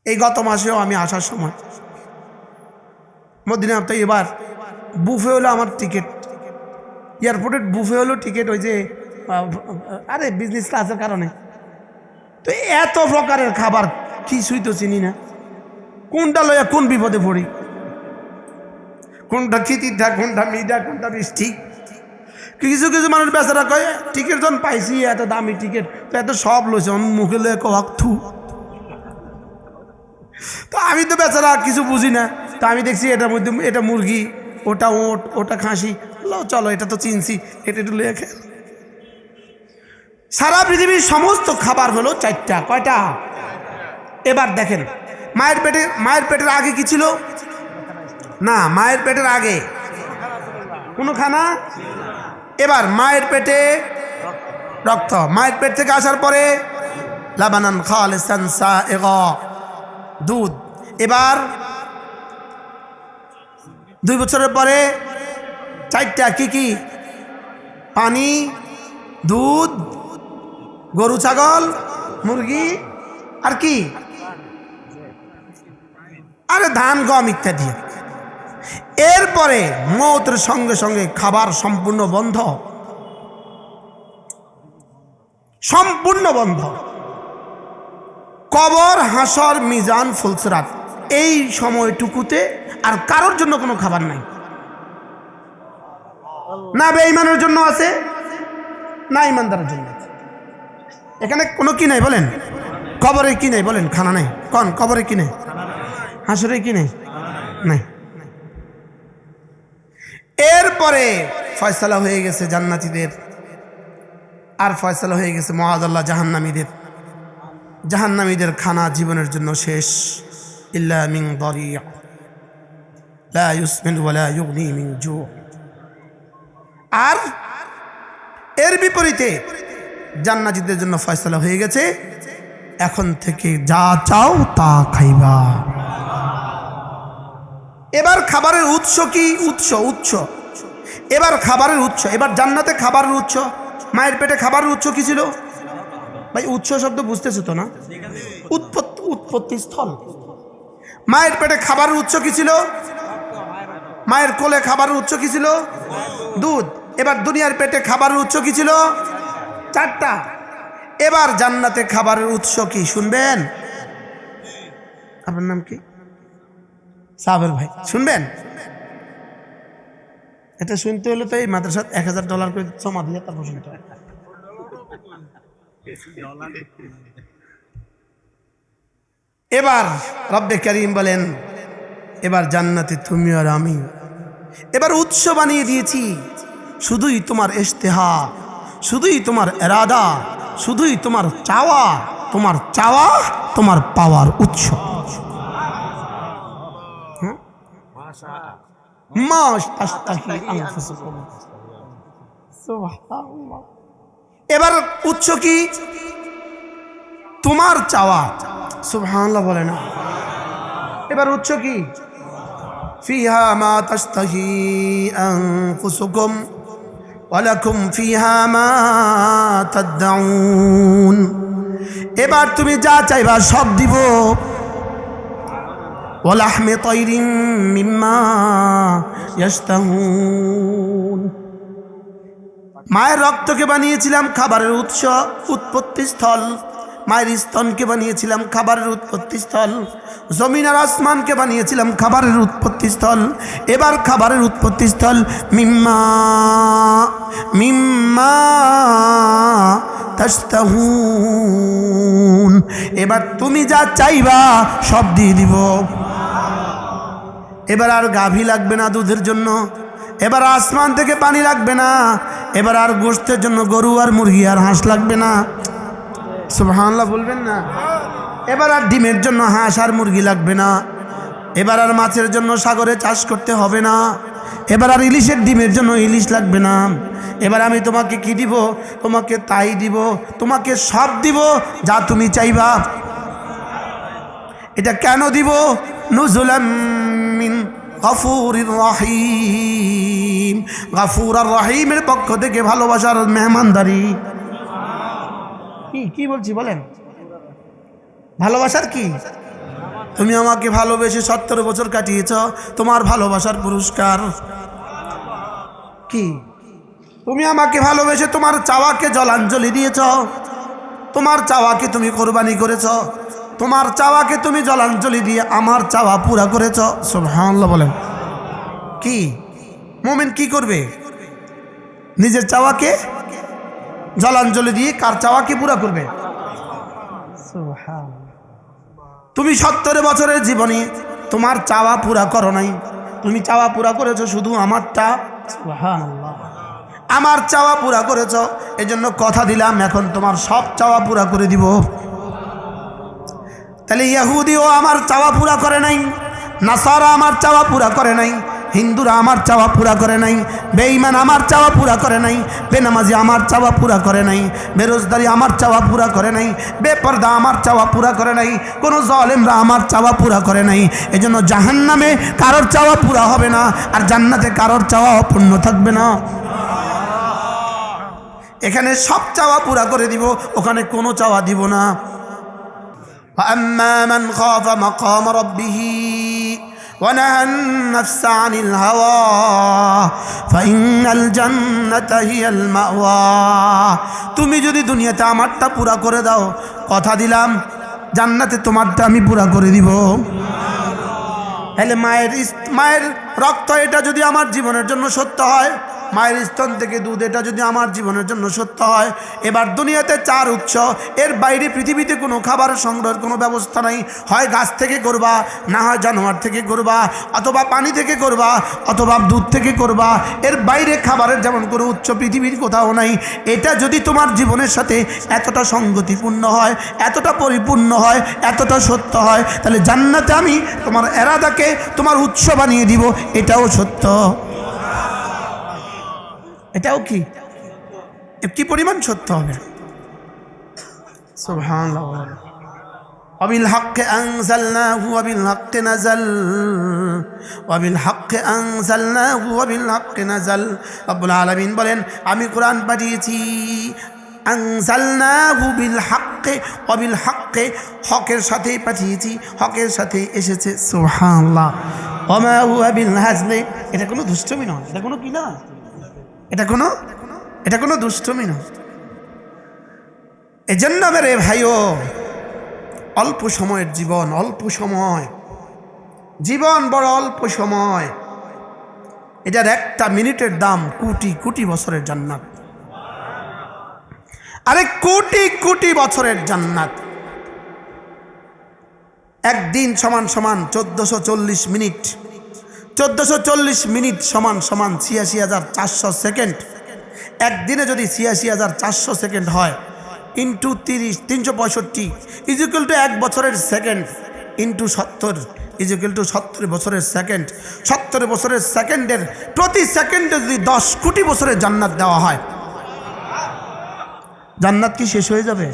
এই গত মাসেও আমি আসার সময় মদিনা তো এবার বুফে হলো আমার টিকিট, এয়ারপোর্টের বুফে হলো টিকিট, ওই যে আরে বিজনেস ক্লাসের কারণে। তো এত প্রকারের খাবার কিছুই তো চিনি না, কোনটা লইয়া কোন বিপদে পড়ি, কোনটা খিতিটা, কোনটা মিঠা, কোনটা মিষ্টি। কিছু কিছু মানুষ বেচারা কয় টিকিট যখন পাইছি এত দামি টিকিট, তো এত সব লইছে মুখে লয়ে কক থু। তো আমি তো বেচারা কিছু বুঝি না, তো আমি দেখছি এটার মধ্যে এটা মুরগি, ওটা ওট, ওটা খাসি, চলো এটা তো চিনছি, এটা একটু লয়ে খেয়ে। সারা পৃথিবীর সমস্ত খাবার হলো চারটা, কয়টা? এবার দেখেন মায়ের পেটের আগে কি ছিল? না, মায়ের পেটের আগে কোনো খানা। এবার মায়ের পেটে রক্ত, মায়ের পেট থেকে আসার পরে লাবানান খালিসান সাইগা, দুধ। এবার 2 বছরের পরে চারটা কি কি? পানি, দুধ, গরু ছাগল মুরগি, আর কি? আরে ধান গম ইত্যাদি। এরপরে মৌতের সঙ্গে সঙ্গে খাবার সম্পূর্ণ বন্ধ, সম্পূর্ণ বন্ধ। কবর, হাসর, মিজান, ফুলসিরাত, এই সময়টুকুতে আর কারোর জন্য কোনো খাবার নাই। না বেঈমানের জন্য আছে, না ইমানদারের জন্য আছে। এখানে কোনো কি নাই বলেন? কবরে কি নাই বলেন? খানা নাই। কোন কবরে কি নাই? হাসরে কি নাই? নাই। এরপরে ফয়সালা হয়ে গেছে জান্নাতীদের, আর ফয়সালা হয়ে গেছে মুআযাল্লাহ জাহান্নামীদের। জাহান্নামীদের খানা জীবনের জন্য শেষ। ইল্লা মিন দারিয়া লা ইউসমিন ওয়া লা ইউগনি মিন জু। আর এর বিপরীতে জান্নাতীদের জন্য ফয়সালা হয়ে গেছে, এখন থেকে যা চাও তা খাইবা। এবার খাবারের উৎস কি? উৎস এবার খাবারের উৎস, এবার জান্নাতে খাবারের উৎস। মায়ের পেটে খাবারের উৎস কি ছিল ভাই? উৎস শব্দ বুঝতেছো তো না? উৎপত্তি স্থল। মায়ের পেটে খাবারের উৎস কি ছিল? মায়ের কোলে খাবারের উৎস কি ছিল? দুধ। এবার দুনিয়ার পেটে খাবারের উৎস কি ছিল? 4টা। এবার জান্নাতে খাবারের উৎস কি শুনবেন? আপনার নাম কি? সাবের ভাই, শুনবেন? এটা শুনতে হলে তো এই মাদ্রাসাত $1000 করে জমা দিয়ে তারপর শুনতে হয়। এবার রব্বে কারীম বলেন, এবার জান্নাতে তুমি আর আমি এবার উৎস বানিয়ে দিয়েছি। শুধুই তোমার ইশতেহা, শুধুই তোমার ইরাদা, শুধুই তোমার চাওয়া, তোমার পাওয়ার উৎস। এবার উৎস কি? তোমার চাওয়া। সুবহানাল্লাহ বলে না? এবার উৎস কি? ফিহা মা তাশতাহি আনফুসুকুম ওয়া লাকুম ফিহা মা তাদউন। এবার তুমি যা চাইবা সব দিব। ওয়ালাহমি তাইরিন মিম্মা ইয়াশতাহুন। মায়ের রক্তকে বানিয়েছিলাম খাবারের উৎস, উৎপত্তি স্থল। মায়ের স্তনকে বানিয়েছিলাম খাবারের উৎপত্তি স্থল। জমিন আর আসমানকে বানিয়েছিলাম খাবারের উৎপত্তি স্থল। এবার খাবারের উৎপত্তি স্থল মিম্মা তাশতাহুন। এবার তুমি যা চাইবা সব দিয়ে দিব। এবার আর গাভী লাগবে না দুধের জন্য, এবার আসমান থেকে পানি লাগবে না, এবার আর গোশতের জন্য গরু আর মুরগি আর হাঁস লাগবে না। সুবহানাল্লাহ বলবেন না? এবার আর ডিমের জন্য হাঁস আর মুরগি লাগবে না, এবার আর মাছের জন্য সাগরে চাষ করতে হবে না, এবার আর ইলিশের ডিমের জন্য ইলিশ লাগবে না। এবার আমি তোমাকে কি দিব? তোমাকে তাই দিব, তোমাকে সব দিব যা তুমি চাইবা। এটা কেন দিব? নুজুলাম মিন গফুরির রহিম। গফুর আর রহিমের পক্ষ থেকে ভালোবাসার মেহমানদারি। কি বলছি বলেন? ভালোবাসার কি? তুমি আমাকে ভালোবেসে 70 বছর কাটিয়েছ, তোমার ভালোবাসার পুরস্কার কি? তুমি আমাকে ভালোবেসে তোমার চাওয়াকে জলাঞ্জলি দিয়েছ, তোমার চাওয়াকে তুমি কোরবানি করেছ, তোমার চাওয়াকে তুমি জলাঞ্জলি দিয়ে আমার চাওয়া পুরা করেছ। সুবহানাল্লাহ বলেন। কি মুমিন কি করবে? নিজের চাওয়াকে জলাঞ্জলি দিয়ে কার চাওয়াকে পুরা করবে? তুমি 70 বছরের জীবনে তোমার চাওয়া পুরা করো নাই, তুমি চাওয়া পুরা করেছো শুধু আমারটা। সুবহানাল্লাহ, আমার চাওয়া পুরা করেছ, এজন্য কথা দিলাম এখন তোমার সব চাওয়া পুরা করে দিব। তাহলে ইহুদিও আমার চাওয়া পুরা করে নাই, নাসারা আমার চাওয়া পুরা করে নাই, হিন্দুরা আমার চাওয়া পুরা করে নাই, বেঈমান আমার চাওয়া পুরা করে নাই, বেনামাজি আমার চাওয়া পুরা করে নাই, বেরোজগারি আমার চাওয়া পুরা করে নাই, বেপর্দা আমার চাওয়া পুরা করে নাই, কোনো জালেমরা আমার চাওয়া পুরা করে নাই। এজন্য জাহান্নামে কারোর চাওয়া পুরা হবে না, আর জান্নাতে কারোর চাওয়া অপূর্ণ থাকবে না। এখানে সব চাওয়া পুরা করে দিব, ওখানে কোনো চাওয়া দিব না। فأما من خاف مقام ربه ونهى النفس عن الهوى فإن الجنة هي المأوى। তুমি যদি দুনিয়াতে আমারটা পুরা করে দাও, কথা দিলাম জান্নাতে তোমারটা আমি পুরা করে দিব। তাহলে মায়ের রক্ত এটা যদি আমার জীবনের জন্য সত্য হয়, মায়ের স্তন থেকে দুধ এটা যদি আমার জীবনের জন্য সত্য হয়, এবার দুনিয়াতে 4 উৎস, এর বাইরে পৃথিবীতে কোনো খাবার সংগ্রহের কোনো ব্যবস্থা নাই। হয় গাছ থেকে করবা, না হয় জানোয়ার থেকে করবা, অথবা পানি থেকে করবা, অথবা দুধ থেকে করবা। এর বাইরে খাবারের যেমন কোনো উৎস পৃথিবীর কোথাও নাই। এটা যদি তোমার জীবনের সাথে এতটা সঙ্গতিপূর্ণ হয়, এতটা পরিপূর্ণ হয়, এতটা সত্য হয়, তাহলে জান্নাতে আমি তোমার এরাদাকে তোমার উৎস বানিয়ে দিব। এটাও সত্য, এটাও কি পরিমাণ সত্য হবে। সুবহানাল্লাহ। ওয়াবিল হাক্কি আনজালনাহু ওয়াবিল হাক্কি নাযাল, ওয়াবিল হাক্কি আনজালনাহু ওয়াবিল হাক্কি নাযাল। রব্বুল আলামিন বলেন, আমি কোরআন পাঠিয়েছি, আনজালনাহু বিল হাক্কি ওয়াবিল হাক্কি, হকের সাথেই পাঠিয়েছি, হকের সাথেই এসেছে। সুবহানাল্লাহ। ওয়া মা হুয়া বিল হাজলি, এটা কোনো দুষ্টমি নয়, এটা কোনো কি না, এটা কোনো দুষ্টমি নয়। এজন্য মেরে ভাইও, অল্প সময়ের জীবন, অল্প সময় জীবন, বড় অল্প সময়। এটার একটা মিনিটের দাম কোটি কোটি বছরের জান্নাত। আরে কোটি কোটি বছরের জান্নাত। একদিন সমান সমান 1440 মিনিট, 1440 মিনিট সমান সমান 86,400 সেকেন্ড। একদিনে যদি 86,400 সেকেন্ড হয়, ইন্টু 30, 365 ইজিক্যাল টু 1 বছরের সেকেন্ড, ইন্টু 70 ইজিক্যাল টু 70 বছরের সেকেন্ড। 70 বছরের সেকেন্ডের প্রতি সেকেন্ডে যদি 10 কোটি বছরের জান্নাত দেওয়া হয়, জান্নাত কি শেষ হয়ে যাবে?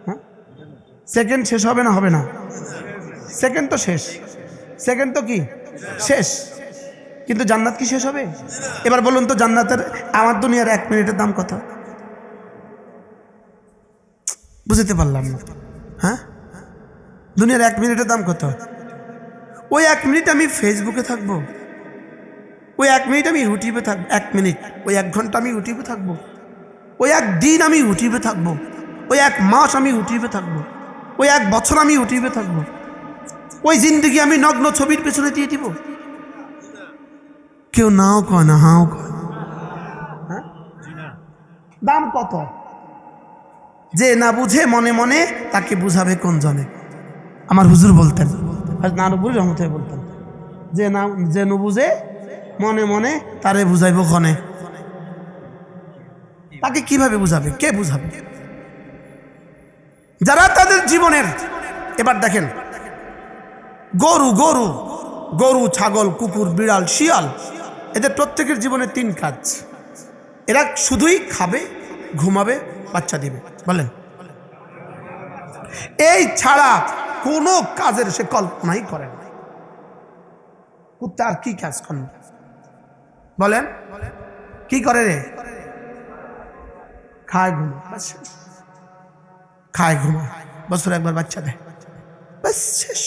হ্যাঁ, সেকেন্ড শেষ হবে না? হবে না। সেকেন্ড তো শেষ, সেকেন্ড তো কি শেষ, কিন্তু জান্নাত কি শেষ হবে? এবার বলুন তো, জান্নাতের আমার দুনিয়ার 1 মিনিটের দাম কত? বুঝতে পারলাম না। হ্যাঁ, দুনিয়ার 1 মিনিটের দাম কত? ওই 1 মিনিট আমি ফেসবুকে থাকবো, ওই 1 মিনিট আমি ইউটিউবে থাকবো, 1 মিনিট, ওই 1 ঘন্টা আমি ইউটিউবে থাকবো, ওই 1 দিন আমি ইউটিউবে থাকবো, ওই 1 মাস আমি ইউটিউবে থাকবো, ওই 1 বছর আমি ইউটিউবে থাকবো, ওই জিন্দগি আমি নগ্ন ছবির পেছনে দিয়ে দিব। কেউ নাও কয় না, হাও কয়। হ্যাঁ, দাম কত? যে না বুঝে মনে মনে তাকে বুঝাবে কোন জনে। আমার হুজুর বলতেন, নানুপুরি রহমতে বলতেন, যে না বুঝে মনে মনে তারে বুঝাইব ক্ষণে। তাকে কিভাবে বুঝাবে? কে বুঝাবে? যারা তাদের জীবনের, এবার দেখেন, গরু গরু গরু ছাগল, কুকুর, বিড়াল, শিয়াল, এদের প্রত্যেকের জীবনে 3 কাজ। এরা শুধুই খাবে, ঘুমাবে, বাচ্চা দিবে। বলেন, এই ছাড়া কোনো কাজের সে কল্পনাই করে না। কুত্তা আর কি কাজ করে? বলেন, কি করে রে? খায়, ঘুমায়, খায়, ঘুমায়, বছরে একবার বাচ্চা দেয়, ব্যাস শেষ।